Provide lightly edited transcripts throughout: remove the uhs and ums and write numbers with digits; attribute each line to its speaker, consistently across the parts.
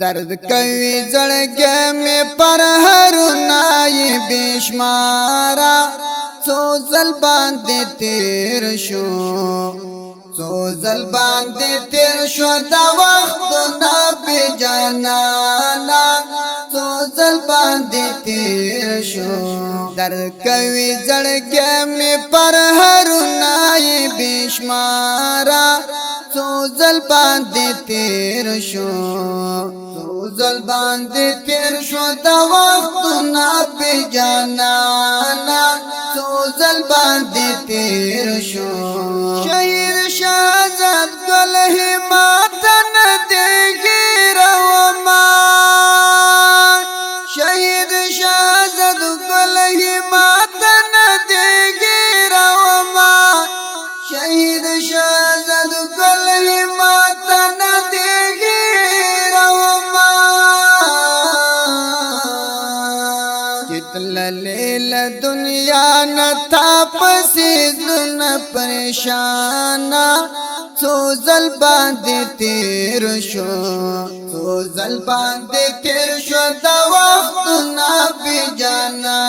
Speaker 1: درد کوي زړګي مې پر هرونای بشمارا څو ځل باندې تیر شو څو ځل باندې تیر شو دا وخت نه بجانا څو ځل باندې تیر شو درد کوي زړګي مې پر هرونای بشمارا څو ځل باندې تیر شو څو ځل باندې تیر شو دا وخت نه بجانا څو ځل باندې تیر شو شهید شهزاد ګل همت نه دیږي روما شهید شهزاد ګل همت نه دیږي روما شهید شهزاد ګل همت نه دیږي روما چتل لیل دنیا نتا پسیزن پریشان څو ځل باندې تیر شو څو ځل باندې تیر شو دا وخت نه بجانا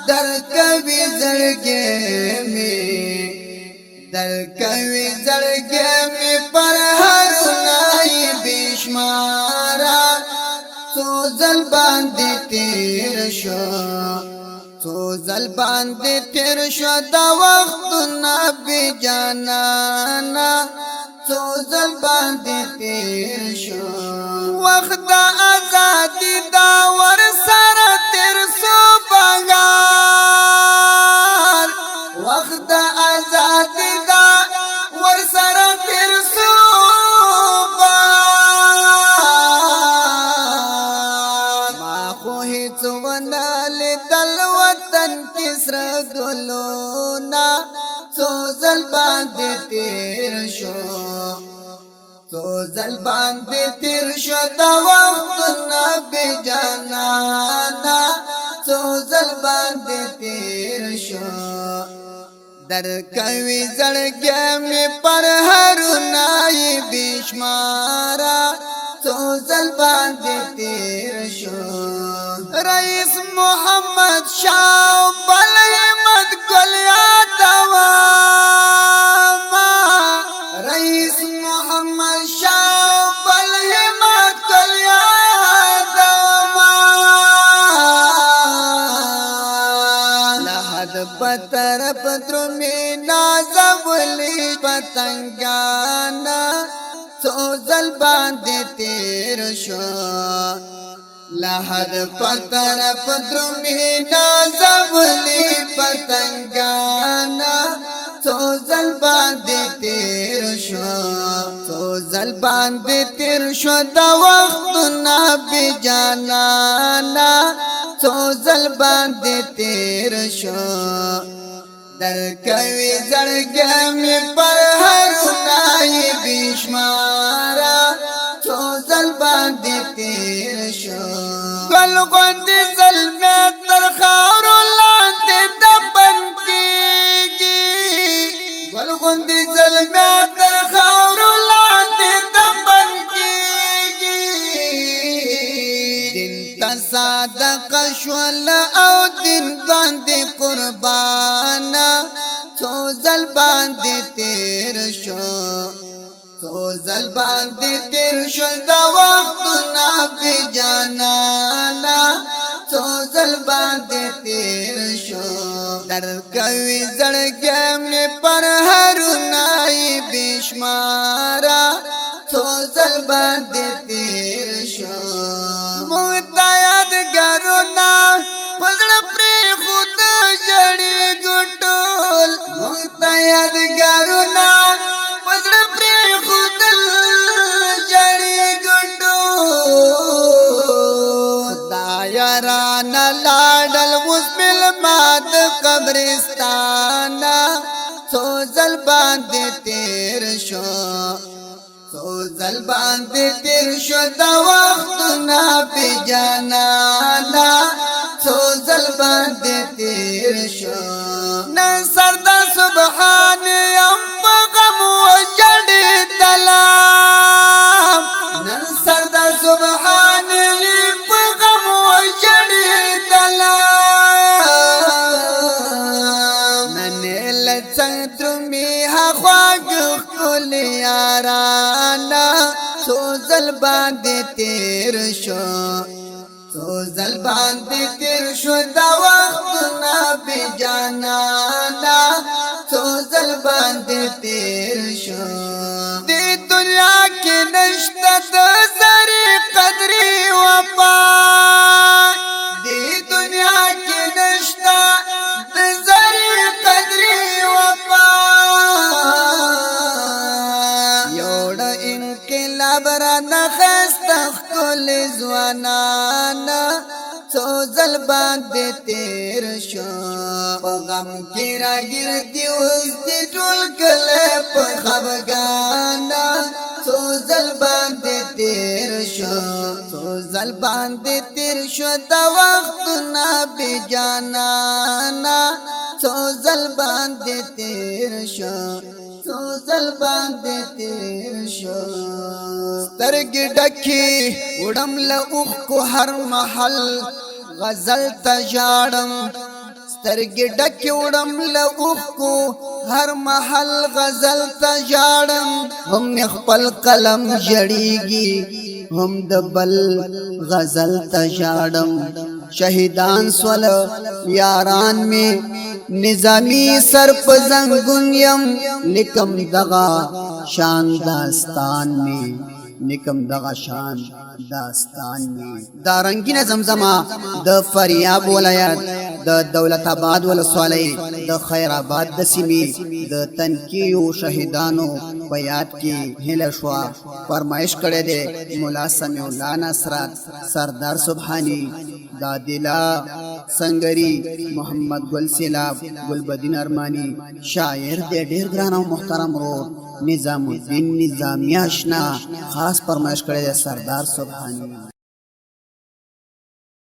Speaker 1: در کوي زړګي می در کوي زړګي می پر هر نای بشمارا څو ځل باندې تیر شو څو ځل باندې تیر شو دا وخت نه بجانا څو ځل باندې تیر شو وخت آزادی دا ور سره تیر سو بغار وخت آزادی دا ور سره تیر سو بغار ما خو هیڅ ونه لیدل وطن کسر ګلونا څو ځل باندې تیر شو څو ځل باندې تیر شو دا وخت نه بجانا څو ځل باندې تیر شو در کوي زړګي مې پر هرونای بشمارا څو ځل باندې تیر شو رئیس محمد شاه بل همت ګل یادوا رئیس محمد شاه بل همت ګل یادوا لحد پتر پتر می نازولی پتنګانا څو ځل باندې تیر شو لحد پتر پتر می نازولی پتنګانا څو ځل باندې تیر شو څو ځل باندې تیر شو دا وخت نه بجانا څو ځل باندې تیر شو در کوي زړګي مې پر هرونای بشمارا څو ځل باندې تیر شو ګل غوندې زلمه تر خاورو لاندې دفن کېږي ګل غوندې زلمه تر خاورو لاندې دفن کېږي دین ته صادق شول او دین باندې قربان څو ځل باندې تیر شو څو ځل باندې تیر شو دا وخت نه بجانا څو ځل باندې تیر شو در کوي زړګي مې پر هرونای بشمارا څو ځل باندې تیر شو متعاد ګرونا پزړ پرې خود جړې ګټول متعاد ګرونا پزړ پرې خود جړې ګټول دایران لاډل وسمل مات قبرستان څو ځل باندې تیر شو څو ځل باندې تیر شو دا وخت نه بجانا څو ځل باندې تیر شو نن سردار سبحان یم په غم وجړې دلا نن سبحانی په غم وژړېدله ننې له څنګ درومي هخوا ښکلي یارانه څو ځل باندې تېر شو څو ځل باندې تېر شو دا وختونه بې جانانه څو ځل باندې تېر شو دې دنیا کې نشته د زرې قدرې وفا دې دنیا کې نشته د زرې قدرې وفا یوړه انقلاب رانه ښایسته ښکلې ځوانانه څو ځل باندې تېر شو په غم کې راګرځي اوس دې ټول کلی په خفګانه څو ځل باندې تېر شو څو ځل باندې تېر شو دا وختونه بې جانانه څو ځل باندې تېر شو څو ځل باندې تېر شو سترګې ډکې وړم له اوښکو هر محل غزل ته ژاړم سترګې ډکې وړم له اوښکو هر محل غزل ته ژاړم هم مې خپل قلم ژړېږي هم د بل غزل ته ژاړم شهیدان سول یاران می نظامی سر په زنګون یم لیکم دغه شان داستان می نکم دغه شان داستان می دا رنگین زمزمه د فریاب ولایت د دولت آباد ولسوالۍ د خیر آباد د سیمې د تنکیو شهیدانو په یاد کې هله شو فرمایش کړی دی مولا سمیع الله نصرت سردار سبحانی دادلا سنگری محمد گل سیلاب گلبدین ارمانی شاعر دې ډیر ګران او محترم رو نظام الدین نظامی آشنا خاص فرمایش کړی دی سردار سبحانی